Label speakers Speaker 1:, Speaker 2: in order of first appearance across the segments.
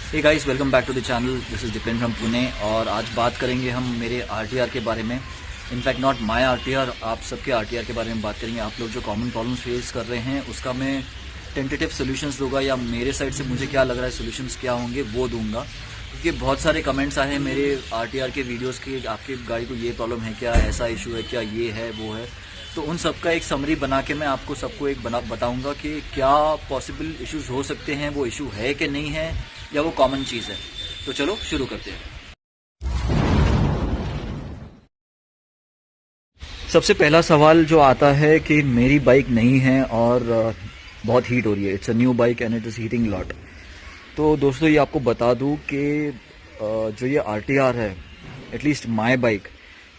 Speaker 1: Hey guys, welcome back to the channel. This is Deepen from Pune और आज बात करेंगे हम मेरे आरटीआर के बारे में। इनफैक्ट नॉट माय आरटीआर, आप सबके आरटीआर के बारे में बात करेंगे। आप लोग जो कॉमन प्रॉब्लम्स फेस कर रहे हैं उसका मैं टेंटेटिव सोल्यूशंस दूंगा, या मेरे साइड से मुझे क्या लग रहा है सोल्यूशंस क्या होंगे वो दूंगा। क्योंकि बहुत सारे कमेंट्स आए हैं मेरे आरटीआर के वीडियोस के, आपकी गाड़ी को ये प्रॉब्लम है क्या, ऐसा इशू है क्या, ये है वो है। तो उन सब का एक समरी बना के मैं आपको सबको एक बताऊंगा कि क्या पॉसिबल इश्यूज हो सकते हैं, वो इशू है कि नहीं है, या वो कॉमन चीज़ है। तो चलो शुरू करते हैं। सबसे पहला सवाल जो आता है कि मेरी बाइक नहीं है और बहुत हीट हो रही है। It's a new bike and it is heating lot. तो दोस्तों ये आपको बता दूं कि जो ये आरटीआर है, at least my bike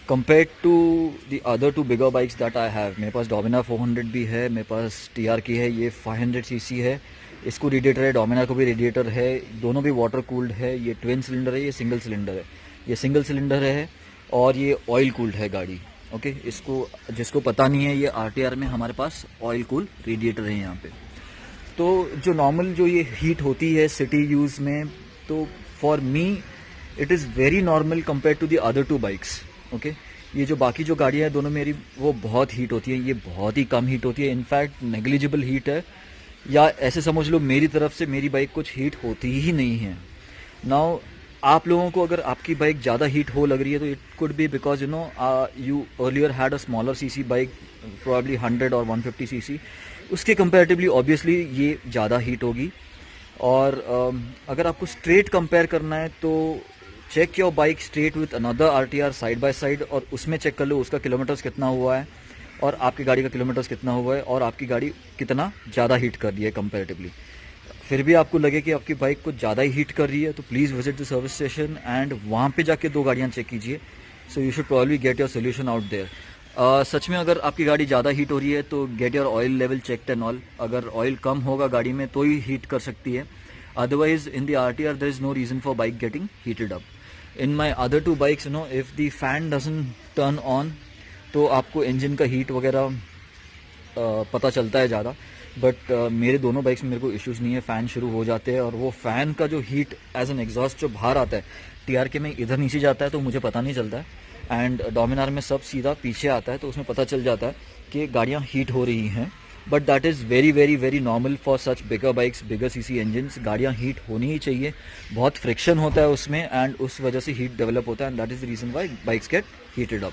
Speaker 1: compared to the other two bigger bikes that I have, मेरे पास डोमिनार 400 भी है, मेरे पास टीआर की है, ये 500 सीसी है। इसको रेडिएटर है, डोमिनार को भी रेडिएटर है, दोनों भी वाटर कूल्ड है। ये ट्विन सिलेंडर है, ये सिंगल सिलेंडर है। ये सिंगल सिलेंडर है और ये ऑयल कूल्ड है गाड़ी। ओके, इसको जिसको पता नहीं है, ये आरटीआर में हमारे पास ऑयल कूल रेडिएटर है यहाँ पे। तो जो नॉर्मल जो ये हीट होती है सिटी यूज़ में, तो for me it is very normal compare to the other two bikes. Okay, ये जो बाकी जो गाड़ियाँ हैं दोनों मेरी, वो बहुत हीट होती है, ये बहुत ही कम हीट होती है। इनफैक्ट नेग्लिजिबल हीट है, या ऐसे समझ लो मेरी तरफ से मेरी बाइक कुछ हीट होती ही नहीं है। नाउ आप लोगों को अगर आपकी बाइक ज़्यादा हीट हो लग रही है तो it could be because you earlier had a smaller CC bike, probably 100 और 150 सीसी। उसके कंपैरेटिवली ऑब्वियसली ये ज़्यादा हीट होगी। और अगर आपको स्ट्रेट कंपेयर करना है तो check your bike straight with another RTR side by side, और उसमें चेक कर लो उसका किलोमीटर्स कितना हुआ है और आपकी गाड़ी का किलोमीटर्स कितना हुआ है और आपकी गाड़ी कितना ज़्यादा हीट कर रही है कंपैरेटिवली। फिर भी आपको लगे कि आपकी बाइक कुछ ज़्यादा ही हीट कर रही है तो please visit the service station and वहाँ पे जाके दो गाड़ियाँ चेक कीजिए। So you should probably get your solution out there. सच में अगर आपकी गाड़ी ज़्यादा हीट हो रही है तो get your oil level checked and all. अगर ऑयल कम होगा गाड़ी में तो ही हीट कर सकती है, otherwise in the RTR there is no reason for bike getting heated up. In my other two bikes if the fan doesn't turn on तो आपको इंजन का हीट वगैरह पता चलता है ज़्यादा। बट मेरे दोनों बाइक्स में मेरे को इश्यूज़ नहीं है। फ़ैन शुरू हो जाते हैं और वो फ़ैन का जो हीट एज एन एग्जॉस्ट जो बाहर आता है टीआर के में इधर नीचे जाता है तो मुझे पता नहीं चलता है, एंड डोमिनार में सब सीधा पीछे आता है तो उसमें पता चल जाता है कि गाड़ियाँ हीट हो रही हैं। But that is very very very normal for such bigger bikes, bigger CC engines. गाड़ियाँ हीट होनी ही चाहिए, बहुत फ्रिक्शन होता है उसमें एंड उस वजह से हीट डेवलप होता है, and that is the reason why bikes gate heated up.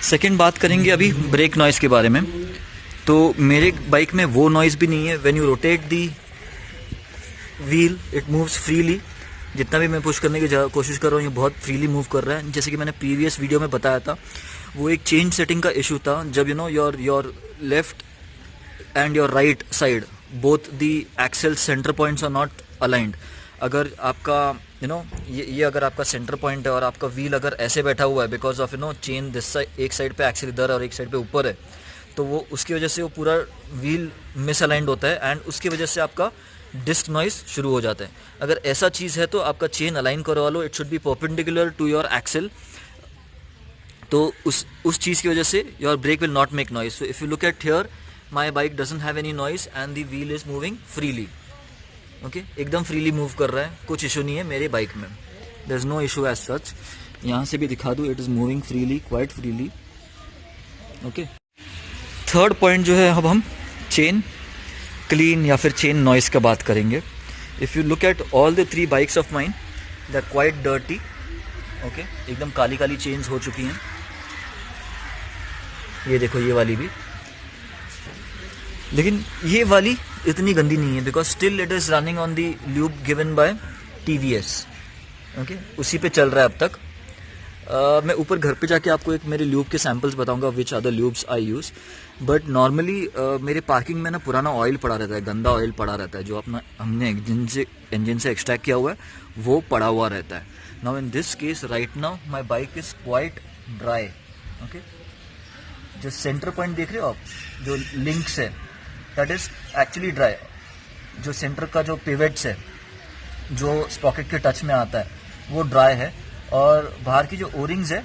Speaker 1: Second बात करेंगे अभी ब्रेक नॉइज़ के बारे में। तो मेरे बाइक में वो नॉइज़ भी नहीं है। When you rotate the wheel it moves freely. जितना भी मैं पुश करने की कोशिश कर रहा हूँ ये बहुत फ्रीली मूव कर रहा है। जैसे कि मैंने प्रीवियस वीडियो में बताया था, वो एक चेंज सेटिंग का इशू था। जब your left and your right side both the axle centre points are not aligned. अगर आपका ये अगर आपका सेंटर पॉइंट है और आपका व्हील अगर ऐसे बैठा हुआ है because of chain this side, एक साइड पे एक्सेल इधर और एक साइड पे ऊपर है, तो वो उसकी वजह से वो पूरा व्हील मिसअलाइंड होता है एंड उसकी वजह से आपका डिस्क नॉइज शुरू हो जाता है। अगर ऐसा चीज़ है तो आपका चेन अलाइन करवा लो, it should be perpendicular to your axle. तो उस चीज़ की वजह से your brake will not make noise. So if you look at here, my bike doesn't have any noise and the wheel is moving freely. Okay, एकदम freely move कर रहा है, कुछ इशू नहीं है मेरे बाइक में। There is no issue as such. यहाँ से भी दिखा दूँ, it is moving freely, quite freely. Okay, third point जो है, अब हम चेन क्लीन या फिर चेन नॉइस का बात करेंगे। If you look at all the 3 bikes of mine, they are quite dirty. Okay, एकदम काली काली चेन्स हो चुकी हैं। ये देखो, ये वाली भी, लेकिन ये वाली इतनी गंदी नहीं है because still it is running on the lube given by TVS. Okay, उसी पे चल रहा है अब तक। मैं ऊपर घर पे जाके आपको एक मेरे ल्यूब के सैम्पल्स बताऊंगा which are the lubes I use. But normally मेरे पार्किंग में ना पुराना ऑयल पड़ा रहता है, गंदा ऑयल पड़ा रहता है, जो अपना हमने इंजन से एक्सट्रैक्ट किया हुआ है वो पड़ा हुआ रहता है। Now in this case right now my bike is quite dry. Okay, जो सेंटर पॉइंट देख रहे हो आप, जो लिंक्स है, दैट इज़ एक्चुअली ड्राई। जो सेंटर का जो पिवेट्स है, जो स्पॉकेट के टच में आता है, वो ड्राई है, और बाहर की जो ओरिंग्स है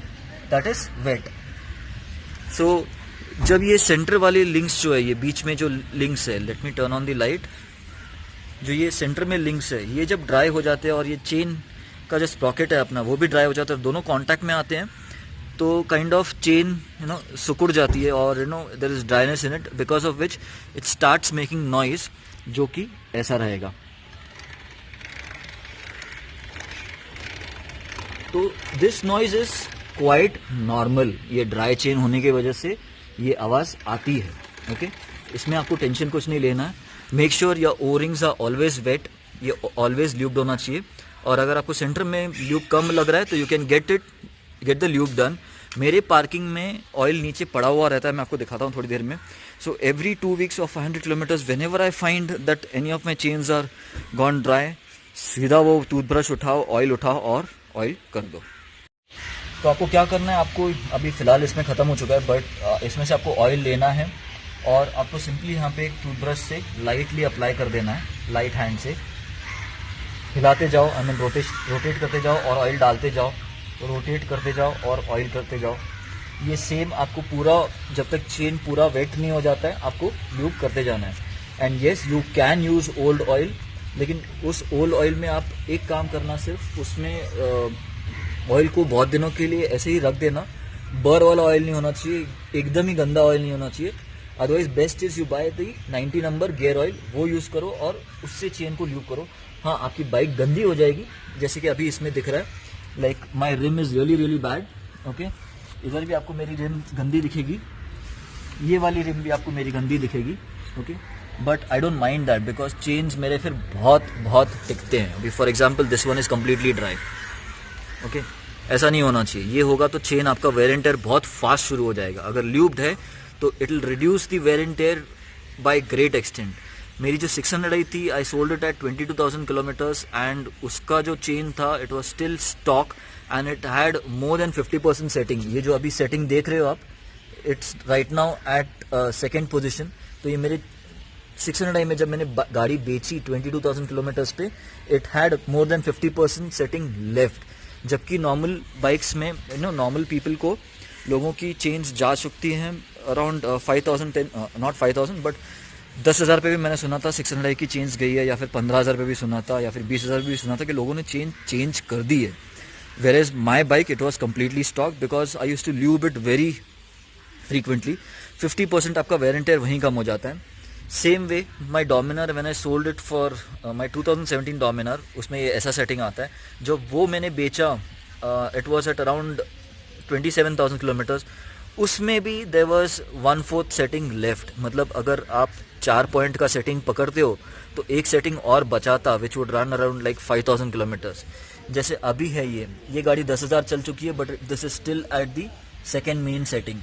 Speaker 1: दैट इज वेट। सो जब ये सेंटर वाले लिंक्स जो है, ये बीच में जो लिंक्स है, let me turn on the light, जो ये सेंटर में लिंक्स है ये जब ड्राई हो जाते हैं और ये चेन का जो स्प्रॉकेट है अपना वो भी ड्राई हो जाता है, दोनों कांटेक्ट में आते हैं तो काइंड ऑफ चेन सिकुड़ जाती है और there is dryness in it, because of which it starts making noise, जो कि ऐसा रहेगा। तो this noise is quite normal, ये ड्राई चेन होने की वजह से ये आवाज आती है। ओके, इसमें आपको टेंशन कुछ नहीं लेना है। Make sure your O rings are always wet, ये ऑलवेज ल्यूब्ड होना चाहिए। और अगर आपको सेंटर में ल्यूब कम लग रहा है तो you can get the lube done. मेरे पार्किंग में ऑयल नीचे पड़ा हुआ रहता है, मैं आपको दिखाता हूँ थोड़ी देर में। So every 2 weeks or 500 kilometers whenever I find that any of my chains are gone dry, सीधा वो टूथब्रश उठाओ, ऑयल उठाओ और ऑयल कर दो। तो आपको क्या करना है, आपको अभी फ़िलहाल इसमें ख़त्म हो चुका है, बट इसमें से आपको ऑयल लेना है और आपको सिंपली यहाँ पे एक टूथब्रश से लाइटली अप्लाई कर देना है, लाइट हैंड से हिलाते जाओ, आई मीन रोटेट करते जाओ और ऑयल डालते जाओ, रोटेट करते जाओ और ऑयल करते जाओ। ये सेम आपको पूरा, जब तक चेन पूरा वेट नहीं हो जाता है, आपको ल्यूब करते जाना है। And yes, you can use old oil, लेकिन उस ओल्ड ऑयल में आप एक काम करना, सिर्फ उसमें ऑयल को बहुत दिनों के लिए ऐसे ही रख देना। बर वाला ऑयल नहीं होना चाहिए, एकदम ही गंदा ऑयल नहीं होना चाहिए। Otherwise best is you by the 90 number gear oil, वो यूज़ करो और उससे चेन को ल्यूब करो। हाँ, आपकी बाइक गंदी हो जाएगी, जैसे कि अभी इसमें दिख रहा है, like my rim is really really bad. Okay, इधर भी आपको मेरी रिम गंदी दिखेगी, ये वाली रिम भी आपको मेरी गंदी दिखेगी। Okay, but I don't mind that because chains मेरे फिर बहुत टिकते हैं। अभी for example this one is completely dry. Okay, ऐसा नहीं होना चाहिए। ये होगा तो चेन आपका वेयर एंड टेयर बहुत फास्ट शुरू हो जाएगा। अगर ल्यूब्ड है तो it will reduce the wear and tear by great extent. मेरी जो 600 आई थी, I sold it at 22,000 kilometres and उसका जो चेन था it was still stock and it had more than 50% setting. ये जो अभी सेटिंग देख रहे हो आप, it's right now at second position. तो ये मेरे 600 आई में जब मैंने गाड़ी बेची 22,000 किलोमीटर्स पे, it had more than 50% setting left. जबकि नॉर्मल बाइक्स में नॉर्मल पीपल को, लोगों की चेन्स जा चुकती हैं अराउंड 5,000, नॉट 5,000 बट 10,000 पे भी मैंने सुना था 600 आई की चेंज गई है, या फिर 15,000 पे भी सुना था, या फिर 20,000 पे भी सुना था कि लोगों ने चेंज कर दी है। Whereas my bike it was completely stock because I use to lube it very frequently. 50% आपका वेयर एंड टेयर वहीं कम हो जाता है। Same way my Dominar, when I sold it for my 2017 Dominar, उसमें ये ऐसा सेटिंग आता है। जो वो मैंने बेचा, it was at around 27,000 kilometres, उसमें भी देयर वाज 1/4 सेटिंग लेफ्ट। मतलब अगर आप 4 पॉइंट का सेटिंग पकड़ते हो तो एक सेटिंग और बचाता, which would run around like 5,000 kilometres. जैसे अभी है ये गाड़ी 10,000 चल चुकी है, but this is still at the second main setting.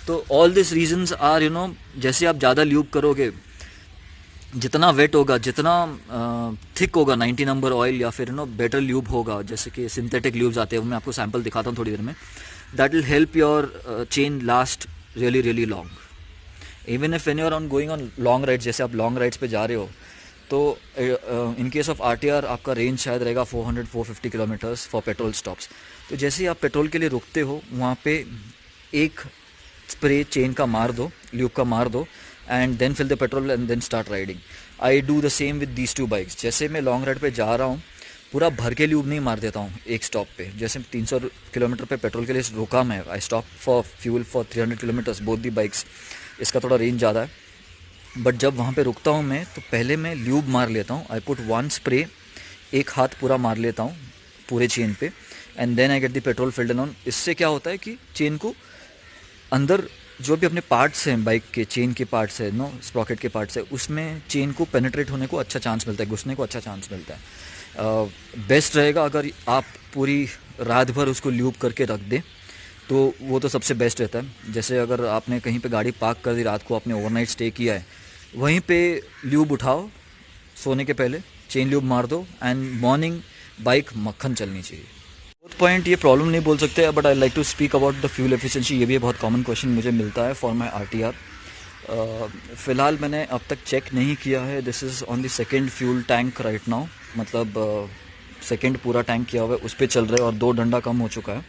Speaker 1: तो ऑल दिस रीजंस आर जैसे आप ज़्यादा ल्यूब करोगे, जितना वेट होगा, जितना थिक होगा 90 नंबर ऑयल, या फिर बेटर ल्यूब होगा, जैसे कि सिंथेटिक ल्यूब्स आते हैं, वो मैं आपको सैम्पल दिखाता हूँ थोड़ी देर में। That will help your chain last really really long. Even if when you are on going on long rides, जैसे आप लॉन्ग राइड्स पे जा रहे हो, तो इन केस ऑफ आरटीआर आपका रेंज शायद रहेगा 400-450 किलोमीटर्स फॉर पेट्रोल स्टॉप्स। तो जैसे ही आप पेट्रोल के लिए रुकते हो, वहाँ पे एक स्प्रे चेन का मार दो, ल्यूब का मार दो, and then fill the petrol and then start riding. I do the same with these 2 bikes. जैसे मैं लॉन्ग राइड पे जा रहा हूँ, पूरा भर के ल्यूब नहीं मार देता हूँ एक स्टॉप पे। जैसे 300 किलोमीटर पे पेट्रोल के लिए रुका मैं, I stop for fuel for 300 kilometres both the bikes. इसका थोड़ा रेंज ज़्यादा है, बट जब वहाँ पे रुकता हूँ मैं, तो पहले मैं ल्यूब मार लेता हूँ। आई पुट 1 स्प्रे, एक हाथ पूरा मार लेता हूँ पूरे चेन पे, and then I get the petrol filled and on. इससे क्या होता है कि चेन को अंदर जो भी अपने पार्ट्स हैं, बाइक के चेन के पार्ट्स है, स्प्रॉकेट के पार्ट्स है, उसमें चेन को पेनिट्रेट होने को अच्छा चांस मिलता है, घुसने को अच्छा चांस मिलता है। बेस्ट रहेगा अगर आप पूरी रात भर उसको ल्यूब करके रख दें, तो वो तो सबसे बेस्ट रहता है। जैसे अगर आपने कहीं पे गाड़ी पार्क कर दी, रात को आपने ओवरनाइट स्टे किया है, वहीं पे ल्यूब उठाओ, सोने के पहले चेन ल्यूब मार दो, एंड मॉर्निंग बाइक मक्खन चलनी चाहिए। फोर्थ पॉइंट, ये प्रॉब्लम नहीं बोल सकते, but I like to speak about the fuel efficiency. ये भी बहुत कॉमन क्वेश्चन मुझे मिलता है फॉर माई आरटीआर। फ़िलहाल मैंने अब तक चेक नहीं किया है। This is on the second fuel tank right now, मतलब सेकेंड पूरा टैंक किया हुआ है, उस पर चल रहा है और 2 डंडा कम हो चुका है।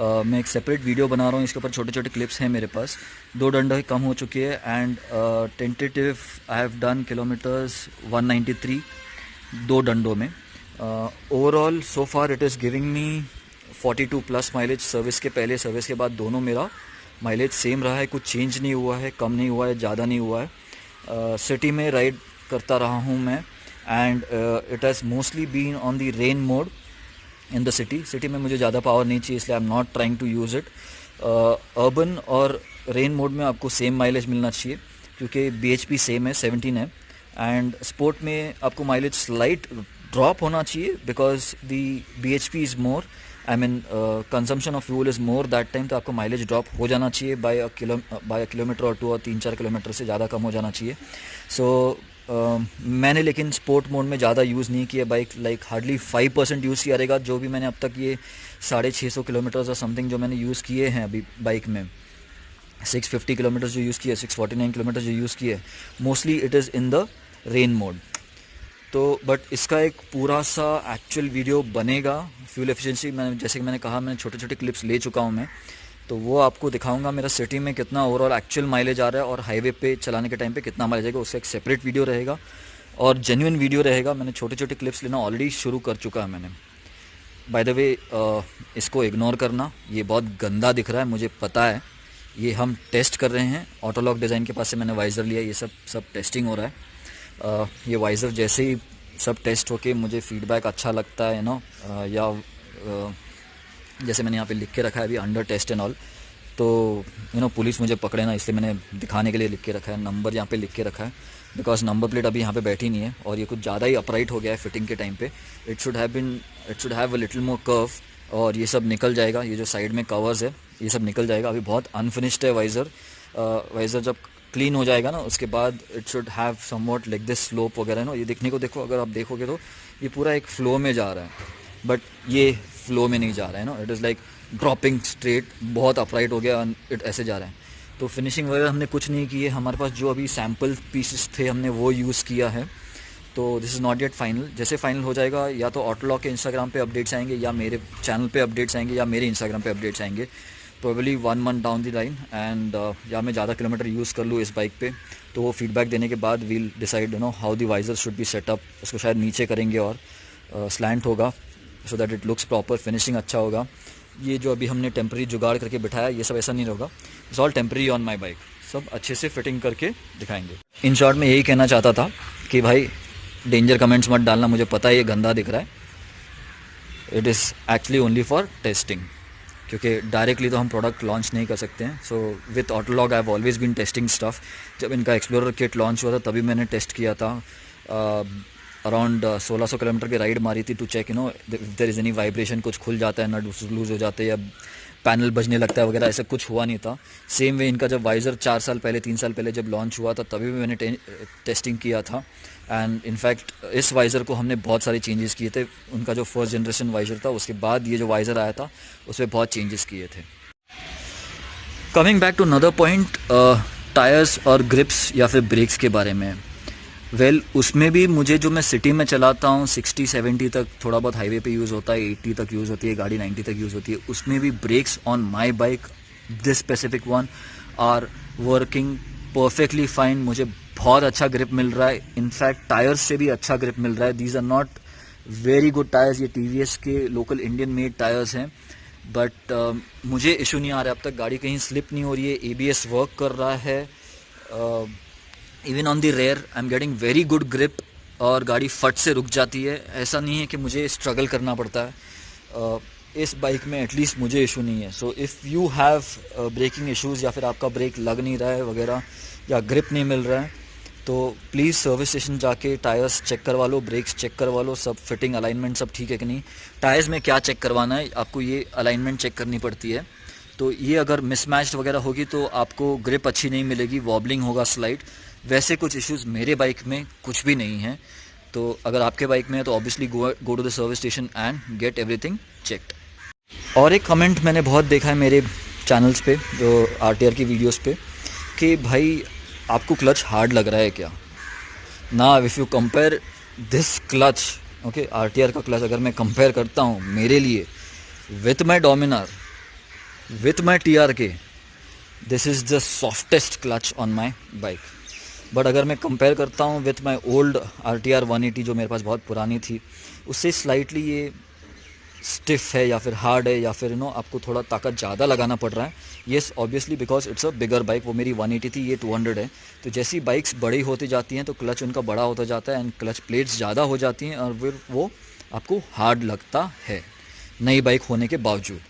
Speaker 1: मैं एक सेपरेट वीडियो बना रहा हूँ, इसके ऊपर छोटे छोटे क्लिप्स हैं मेरे पास। 2 डंडे कम हो चुकी है and tentative I have done kilometres 193 2 डंडों में। Overall so far it is giving me 42 plus mileage. Service के पहले सर्विस के बाद दोनों मेरा माइलेज सेम रहा है, कुछ चेंज नहीं हुआ है, कम नहीं हुआ है, ज़्यादा नहीं हुआ है। सिटी में राइड करता रहा हूँ मैं and it has mostly been on the rain mode in the city में मुझे ज़्यादा पावर नहीं चाहिए, इसलिए I am not trying to use it. Urban और रेन मोड में आपको सेम माइलेज मिलना चाहिए क्योंकि BHP सेम है 17 है। एंड स्पोर्ट में आपको माइलेज स्लाइट ड्रॉप होना चाहिए because the BHP is more, I mean consumption of fuel is more that time, तो आपको माइलेज ड्रॉप हो जाना चाहिए बाय अ किलोमीटर और 2 और 3-4 किलोमीटर से ज़्यादा कम हो जाना चाहिए। सो मैंने लेकिन स्पोर्ट मोड में ज़्यादा यूज़ नहीं किया बाइक, लाइक हार्डली 5% यूज़ किया रहेगा। जो भी मैंने अब तक ये 650 किलोमीटर्स और समथिंग जो मैंने यूज़ किए हैं अभी बाइक में, 650 किलोमीटर्स जो यूज़ किए, 649 किलोमीटर्स जो यूज़ किए, mostly it is in the rain mode. तो बट इसका एक पूरा सा एक्चुअल वीडियो बनेगा फ्यूल एफिशिएंसी, मैंने जैसे कि मैंने कहा मैंने छोटे छोटे क्लिप्स ले चुका हूँ मैं, तो वो आपको दिखाऊंगा मेरा सिटी में कितना ओवरऑल एक्चुअल माइलेज आ रहा है और हाईवे पे चलाने के टाइम पे कितना माइलेज आएगा। उसका एक सेपरेट वीडियो रहेगा और जेन्युइन वीडियो रहेगा। मैंने छोटे छोटे क्लिप्स लेना ऑलरेडी शुरू कर चुका है मैंने। बाय द वे इसको इग्नोर करना, ये बहुत गंदा दिख रहा है मुझे पता है, ये हम टेस्ट कर रहे हैं। ऑटोलॉक डिज़ाइन के पास से मैंने वाइज़र लिया, ये सब टेस्टिंग हो रहा है। ये वाइज़र जैसे ही सब टेस्ट होके मुझे फीडबैक अच्छा लगता है नो, या जैसे मैंने यहाँ पे लिख के रखा है अभी अंडर टेस्ट एंड ऑल, तो पुलिस मुझे पकड़े ना, इसलिए मैंने दिखाने के लिए लिख के रखा है। नंबर यहाँ पे लिख के रखा है बिकॉज नंबर प्लेट अभी यहाँ पे बैठी नहीं है और ये कुछ ज़्यादा ही अपराइट हो गया है फिटिंग के टाइम पे। It should have a little more curve और ये सब निकल जाएगा, ये जो साइड में कवर्स है ये सब निकल जाएगा। अभी बहुत अनफिनिश्ड है वाइज़र जब क्लीन हो जाएगा ना उसके बाद it should have somewhat like this slope वगैरह ना। ये दिखने को देखो, अगर आप देखोगे तो ये पूरा एक फ्लो में जा रहा है, बट ये फ्लो में नहीं जा रहा है ना, it is like dropping straight, बहुत अपराइट हो गया, इट ऐसे जा रहा है। तो फिनिशिंग वगैरह हमने कुछ नहीं की है, हमारे पास जो अभी सैम्पल पीसेस थे हमने वो यूज़ किया है। तो this is not yet final. जैसे फाइनल हो जाएगा या तो ऑटोलॉक के इंस्टाग्राम पे अपडेट्स आएंगे या मेरे चैनल पे अपडेट्स आएंगे या मेरे इंस्टाग्राम पे अपडेट्स आएंगे, probably 1 month down the line. And या मैं ज़्यादा किलोमीटर यूज़ कर लूँ इस बाइक पे, तो वो फीडबैक देने के बाद we'll decide how the visor should be setup. उसको शायद नीचे करेंगे और स्लैंट होगा so that it looks proper, finishing अच्छा होगा। ये जो अभी हमने टेम्प्रेरी जुगाड़ करके बिठाया ये सब ऐसा नहीं होगा, it's all temporary on my bike, सब अच्छे से फिटिंग करके दिखाएंगे। इन शॉर्ट में यही कहना चाहता था कि भाई डेंजर कमेंट्स मत डालना, मुझे पता है ये गंदा दिख रहा है, it is actually only for testing, क्योंकि डायरेक्टली तो हम प्रोडक्ट लॉन्च नहीं कर सकते हैं। So with Autolog I have always been testing stuff. जब इनका एक्सप्लोरर किट लॉन्च हुआ था तभी मैंने टेस्ट किया था, अराउंड 1600 किलोमीटर की राइड मारी थी to check there is any vibration, कुछ खुल जाता है, नट लूज हो जाते हैं या पैनल बजने लगता है वगैरह, ऐसा कुछ हुआ नहीं था। सेम वे इनका जब वाइज़र 4 साल पहले 3 साल पहले जब लॉन्च हुआ था तभी भी मैंने टेस्टिंग किया था। एंड इनफैक्ट इस वाइज़र को हमने बहुत सारे चेंजेस किए थे। उनका जो फर्स्ट जनरेशन वाइज़र था उसके बाद ये जो वाइज़र आया था उसमें बहुत चेंजेस किए थे। Coming back to another point, tyres और ग्रिप्स या फिर ब्रेक्स के बारे में। उसमें भी मुझे जो मैं सिटी में चलाता हूँ 60-70 तक, थोड़ा बहुत हाईवे पे यूज़ होता है, 80 तक यूज़ होती है गाड़ी, 90 तक यूज़ होती है, उसमें भी brakes on my bike this specific one are working perfectly fine. मुझे बहुत अच्छा ग्रिप मिल रहा है, इनफैक्ट टायर्स से भी अच्छा ग्रिप मिल रहा है। These are not very good tyres, ये TVS के लोकल इंडियन मेड टायर्स हैं, बट मुझे इशू नहीं आ रहा है अब तक, गाड़ी कहीं स्लिप नहीं हो रही है, ABS वर्क कर रहा है, even on the rear I am getting very good grip और गाड़ी फट से रुक जाती है। ऐसा नहीं है कि मुझे स्ट्रगल करना पड़ता है, इस बाइक में एटलीस्ट मुझे इशू नहीं है। So if you have braking issues या फिर आपका ब्रेक लग नहीं रहा है वगैरह या ग्रिप नहीं मिल रहा है, तो प्लीज़ सर्विस स्टेशन जाके टायर्स चेक करवा लो, ब्रेक्स चेक करवा लो, सब फिटिंग अलाइनमेंट सब ठीक है कि नहीं। टायर्स में क्या चेक करवाना है आपको, ये अलाइनमेंट चेक करनी पड़ती है। तो ये अगर मिसमैच्ड वगैरह होगी तो आपको ग्रिप अच्छी नहीं मिलेगी, वॉबलिंग होगा स्लाइड। वैसे कुछ इश्यूज़ मेरे बाइक में कुछ भी नहीं है, तो अगर आपके बाइक में है तो obviously go to the service station and get everything checked. और एक कमेंट मैंने बहुत देखा है मेरे चैनल्स पे, जो RTR की वीडियोस पे, कि भाई आपको क्लच हार्ड लग रहा है क्या ना। If you compare this clutch, okay, RTR का क्लच अगर मैं कंपेयर करता हूँ मेरे लिए with my Dominar, with my TRK, this is the softest clutch on my bike. But अगर मैं कंपेयर करता हूँ विथ माई ओल्ड RTR 180 जो मेरे पास बहुत पुरानी थी, उससे स्लाइटली ये स्टिफ है या फिर हार्ड है, या फिर आपको थोड़ा ताकत ज़्यादा लगाना पड़ रहा है. Yes, obviously because it's a bigger bike. वो मेरी 180 थी, ये 200 है. तो जैसी बाइक्स बड़ी होती जाती हैं तो क्लच उनका बड़ा होता जाता है एंड क्लच प्लेट्स ज़्यादा हो जाती हैं और फिर वो आपको हार्ड लगता है नई बाइक होने के बावजूद.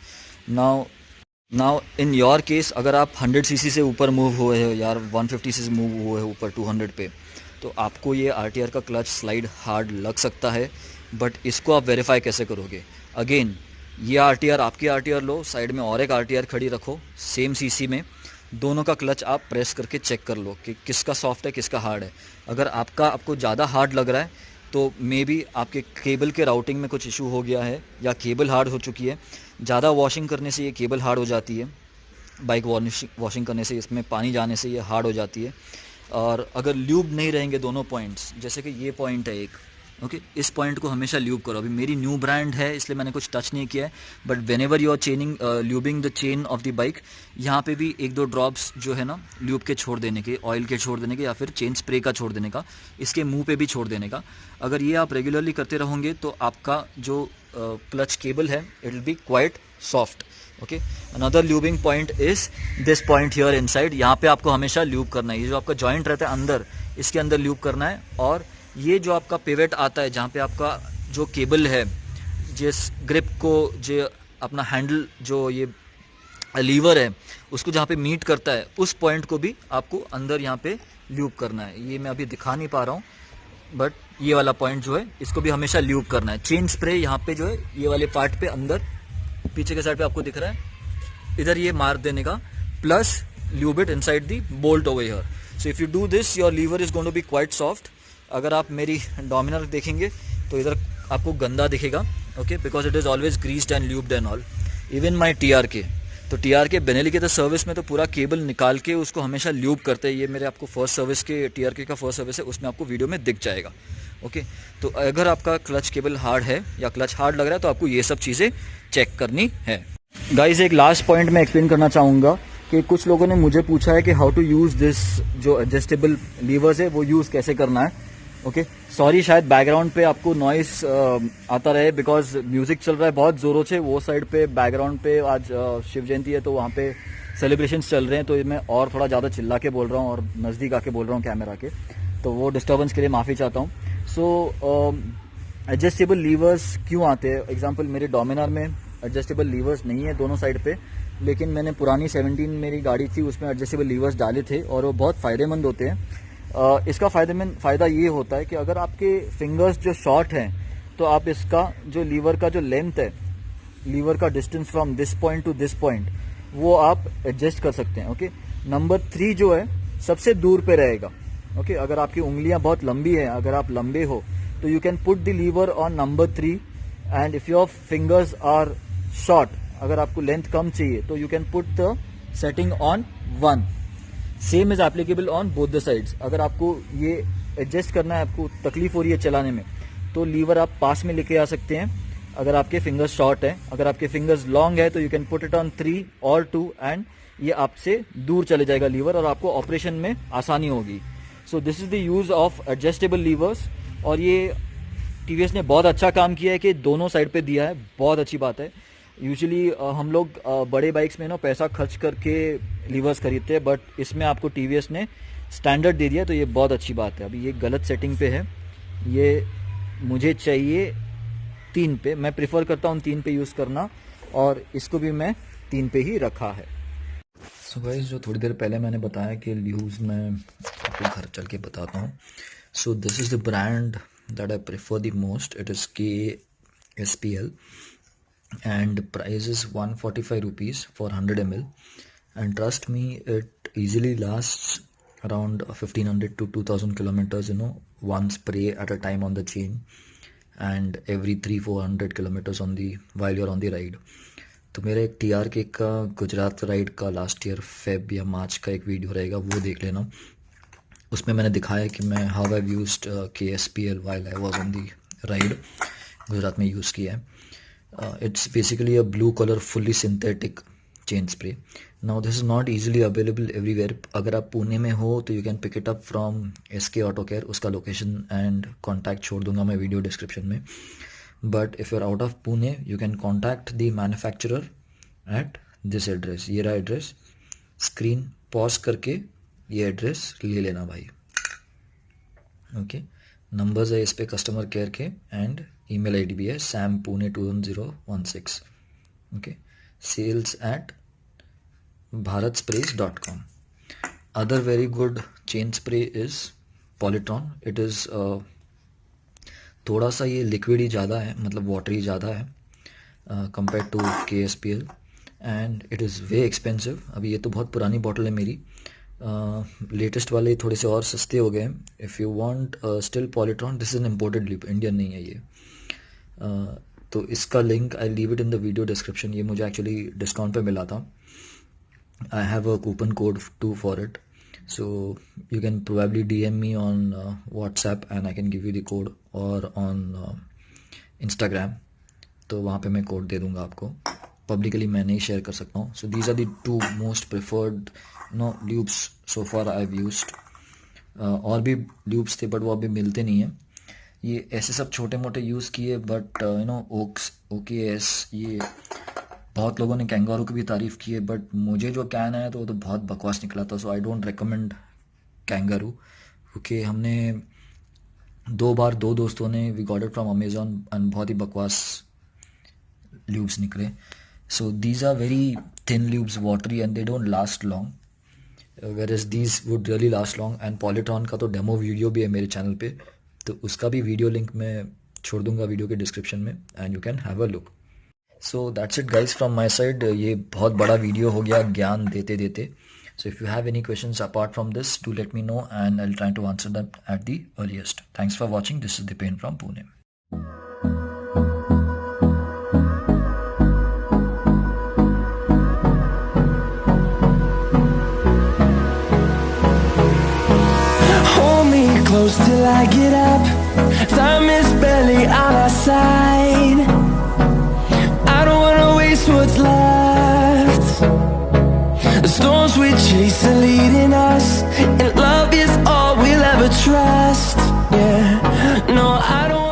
Speaker 1: नाउ इन योर केस, अगर आप 100 सीसी से ऊपर मूव हुए हो यार, 150 से मूव हुए हो ऊपर 200 पे, तो आपको ये RTR का क्लच स्लाइड हार्ड लग सकता है. बट इसको आप वेरीफाई कैसे करोगे? अगेन, ये RTR आपकी RTR लो, साइड में और एक RTR खड़ी रखो सेम सीसी में, दोनों का क्लच आप प्रेस करके चेक कर लो कि किसका सॉफ्ट है किसका हार्ड है. अगर आपको ज़्यादा हार्ड लग रहा है तो मे बी आपके केबल के राउटिंग में कुछ इशू हो गया है या केबल हार्ड हो चुकी है. ज़्यादा वॉशिंग करने से ये केबल हार्ड हो जाती है, बाइक वॉशिंग करने से इसमें पानी जाने से ये हार्ड हो जाती है. और अगर ल्यूब नहीं रहेंगे दोनों पॉइंट्स, जैसे कि ये पॉइंट है एक, ओके, इस पॉइंट को हमेशा ल्यूब करो. अभी मेरी न्यू ब्रांड है इसलिए मैंने कुछ टच नहीं किया है, but whenever you are lubing the chain of the bike, यहाँ पे भी 1-2 ड्रॉप्स जो है ना ल्यूब के छोड़ देने के, ऑयल के छोड़ देने के, या फिर चेन स्प्रे का छोड़ देने का, इसके मुंह पे भी छोड़ देने का. अगर ये आप रेगुलरली करते रहोगे तो आपका जो क्लच केबल है it will be quite soft. Okay, another lubing point is this point here inside. यहाँ पे आपको हमेशा ल्यूब करना है. ये जो आपका जॉइंट रहता है अंदर, इसके अंदर ल्यूब करना है. और ये जो आपका पिवेट आता है जहाँ पे आपका जो केबल है, जिस ग्रिप को, जो अपना हैंडल, जो ये लीवर है उसको जहाँ पे मीट करता है, उस पॉइंट को भी आपको अंदर यहाँ पे ल्यूब करना है. ये मैं अभी दिखा नहीं पा रहा हूँ, बट ये वाला पॉइंट जो है इसको भी हमेशा ल्यूब करना है. चेन स्प्रे यहाँ पे जो है ये वाले पार्ट पे अंदर पीछे के साइड पे आपको दिख रहा है, इधर ये मार देने का, plus lube it inside the bolt over here. So if you do this your lever is going to be quite soft. अगर आप मेरी डोमिनर देखेंगे तो इधर आपको गंदा दिखेगा, okay, because it is always greased and lubed and all. Even my TRK, तो TRK बेनेली के सर्विस में तो पूरा केबल निकाल के उसको हमेशा ल्यूब करते हैं. ये मेरे आपको फर्स्ट सर्विस के TRK का फर्स्ट सर्विस है, उसमें आपको वीडियो में दिख जाएगा. ओके, तो अगर आपका क्लच केबल हार्ड है या क्लच हार्ड लग रहा है तो आपको ये सब चीज़ें चेक करनी है. गाइज, एक लास्ट पॉइंट मैं एक्सप्लेन करना चाहूँगा कि कुछ लोगों ने मुझे पूछा है कि हाउ टू यूज़ दिस, जो एडजस्टेबल लीवर्स है वो यूज़ कैसे करना है. ओके, सॉरी, शायद बैकग्राउंड पे आपको नॉइस आता रहे बिकॉज म्यूजिक चल रहा है बहुत जोरों से. वो साइड पे बैकग्राउंड पे आज शिव जयंती है तो वहाँ पे सेलिब्रेशंस चल रहे हैं, तो मैं और थोड़ा ज़्यादा चिल्ला के बोल रहा हूँ और नज़दीक आके बोल रहा हूँ कैमरा के, तो वो डिस्टर्बेंस के लिए माफ़ी चाहता हूँ. सो एडजस्टेबल लीवर्स क्यों आते हैं? एग्जाम्पल, मेरे डोमिनार में एडजस्टेबल लीवर्स नहीं है दोनों साइड पे, लेकिन मैंने पुरानी 17 मेरी गाड़ी थी उसमें एडजस्टेबल लीवर्स डाले थे और वो बहुत फ़ायदेमंद होते हैं. इसका फ़ायदा ये होता है कि अगर आपके फिंगर्स जो शॉर्ट हैं तो आप इसका जो लीवर का जो लेंथ है, लीवर का distance from this point two this point, वो आप एडजस्ट कर सकते हैं. ओके, नंबर 3 जो है सबसे दूर पे रहेगा. ओके, अगर आपकी उंगलियां बहुत लंबी है, अगर आप लंबे हो तो you can put the lever on number 3, and if your fingers are short, अगर आपको लेंथ कम चाहिए तो you can put the setting on 1. Same is applicable on both the sides. अगर आपको ये एडजस्ट करना है, आपको तकलीफ हो रही है चलाने में, तो लीवर आप पास में लेके आ सकते हैं अगर आपके फिंगर्स शॉर्ट है. अगर आपके फिंगर्स लॉन्ग है तो you can put it on 3 और 2 एंड ये आपसे दूर चले जाएगा लीवर और आपको ऑपरेशन में आसानी होगी. So this is the use of adjustable levers. और ये TVS ने बहुत अच्छा काम किया है कि दोनों साइड पे दिया है, बहुत अच्छी बात है. यूजुअली हम लोग बड़े बाइक्स में ना पैसा खर्च करके लीवर्स खरीदते हैं, बट इसमें आपको TVS ने स्टैंडर्ड दे दिया, तो ये बहुत अच्छी बात है. अभी ये गलत सेटिंग पे है, ये मुझे चाहिए 3 पे. मैं प्रिफर करता हूँ 3 पे यूज़ करना, और इसको भी मैं 3 पे ही रखा है. सो गाइस, जो थोड़ी देर पहले मैंने बताया कि ल्यूज मैं आपको घर चल के बताता हूँ. So this is the brand that I prefer the most. It is KSPL and price is 145 rupees for 100 ml, and trust me, it easily lasts around 1500 to 2000 kilometers, one spray at a time on the chain, and every 300-400 kilometers on the while you're on the ride. तो मेरा एक TRK का Gujarat ride का last year Feb या मार्च का एक video रहेगा, वो देख लेना. उसमें मैंने दिखाया कि मैं how I used KSPL while I was on the ride. Gujarat में यूज़ किया है. It's basically a blue color fully synthetic chain spray. Now this is not easily available everywhere. अगर आप पुणे में हो तो you can pick it up from SK auto care. उसका location and contact छोड़ दूंगा मैं वीडियो डिस्क्रिप्शन में. But if you are out of Pune you can contact the manufacturer at this address. ये रहा एड्रेस. स्क्रीन पॉज करके ये address ले लेना भाई. ओके, नंबर्स है इस पे कस्टमर केयर के एंड ईमेल आईडी भी है sampune21016. Okay, sales@bharatsprays.com. Other very good chain spray is Polytron. It is थोड़ा सा ये लिक्विड ही ज़्यादा है, मतलब वाटरी ज़्यादा है compare to KSPL and it is way expensive. अभी ये तो बहुत पुरानी बॉटल है मेरी. लेटेस्ट वाले थोड़े से और सस्ते हो गए हैं. If you want still Polytron, this is an imported lube, Indian नहीं है ये. तो इसका link I leave it in the video description. ये मुझे एक्चुअली डिस्काउंट पे मिला था. I have a coupon code too for it, so you can probably DM me on WhatsApp and I can give you the code, और on Instagram. तो वहाँ पे मैं कोड दे दूँगा आपको. पब्लिकली मैं नहीं शेयर कर सकता हूँ. So these are the 2 most preferred lubes so far I have used. और भी ल्यूब्स थे बट वो अभी मिलते नहीं हैं. ये ऐसे सब छोटे मोटे यूज़ किए, बट OKS, ये बहुत लोगों ने कैंगारू की भी तारीफ़ की है, बट मुझे जो कैन आया तो वो तो बहुत बकवास निकला था. So I don't recommend Kangaroo, क्योंकि हमने 2 बार 2 दोस्तों ने we got it from Amazon एंड बहुत ही बकवास ल्यूब्स निकले. So these are very thin lubes, watery, and they don't last long, whereas these would really last long. And Polytron का तो डेमो वीडियो भी है मेरे चैनल पे, तो उसका भी वीडियो लिंक मैं छोड़ दूंगा वीडियो के डिस्क्रिप्शन में and you can have a look. So that's it guys from my side. ये बहुत बड़ा वीडियो हो गया ज्ञान देते देते. So if you have any questions apart from this, do let me know and I will try to answer that at the earliest. Thanks for watching. This is Deepen from Pune.
Speaker 2: Close till I get up. Time is barely on our side. I don't wanna waste what's left. The storms we chase are leading us, and love is all we'll ever trust. Yeah, no, I don't